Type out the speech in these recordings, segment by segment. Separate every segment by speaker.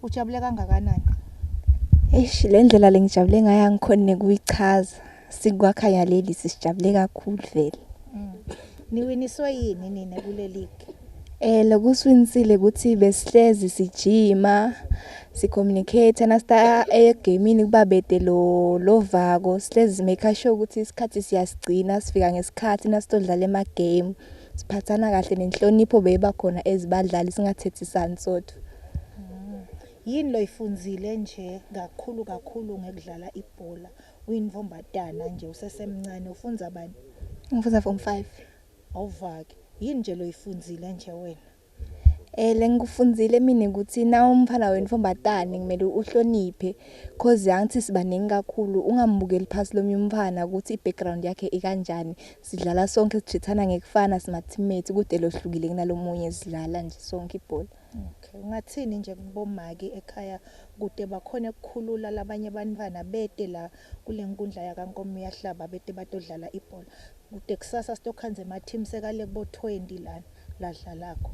Speaker 1: Ujabule kangakanani?
Speaker 2: Le ndlela lengijabule ngayo angikhoni kuyichaza. Sikwakhaya leli sijabule kakhulu vele.
Speaker 1: Niwiniswe yini nina kule league?
Speaker 2: Lokuswinisile ukuthi besihlezi sijima, si-communicate nasita egamini kuba bede lo vako, sihlezi make sure ukuthi isikhathi siyasigcina, sifika ngesikhathi nasitodlala ema-game. Siphathana kahle nenhlonipho beyiba khona ezibadlali singathethisani sodwa.
Speaker 1: Yini lo ifunzile nje kakhulu ngekudlala ibhola? Uyinvombatana nje usesemncane ufunza bani?
Speaker 2: Ngifunza form 5.
Speaker 1: Awuvaki. Yini nje lo ifunzile nje wena?
Speaker 2: Lengikufunzile mina ukuthi na umfana wenvombatane kumele uhloniphe cause yangithi sibaningi kakhulu ungambukeli phasi lomunye umfana ukuthi i-background yakhe ikanjani. Sidlala sonke sithithana ngekufana sima-teammates kude lohlukile kunalomunye sidlala nje sonke ibhola.
Speaker 1: Okay, ungathini nje kubomaki ekhaya kude bakhona ukukhulula labanye abantwana bede la kule nkundla yakankomo yahlaba bede batodlala ibhola. Kude kusasa sitokhanze ama-team sekale kubo 20 lana ladlalako.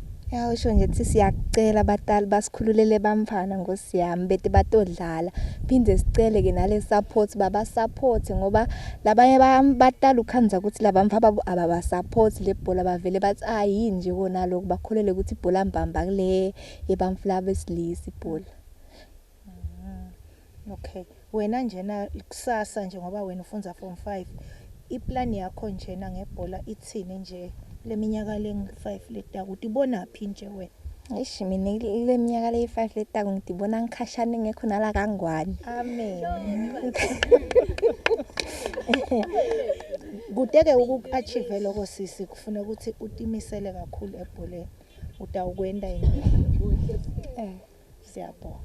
Speaker 2: Usho nje ukuthi siyakucela abatali basikhululele bamfana ngosiyami bede batodlala. Phinde sicele ke nale support baba support ngoba labanye batali ukhanza ukuthi labamfa ababa support le bhola bavele bathi yini nje kona lokho bakholele ukuthi ibhola mbamba kule yebamfla besilisa ibhola.
Speaker 1: Okay, wena njena kusasa nje ngoba wena ufunza form 5, iplan yakho njena ngebhola ithini nje leminyaka leng5 letaka utibona phi nje wena?
Speaker 2: Mina le minyaka le5 letaka ngidibona ngikhashane ngekho nala kangwani.
Speaker 1: Amen. Kudeke uku-achieve lokho sisi kufuna ukuthi utimisele kakhulu ebholeni. Utawukwenda yini? Siyabonga.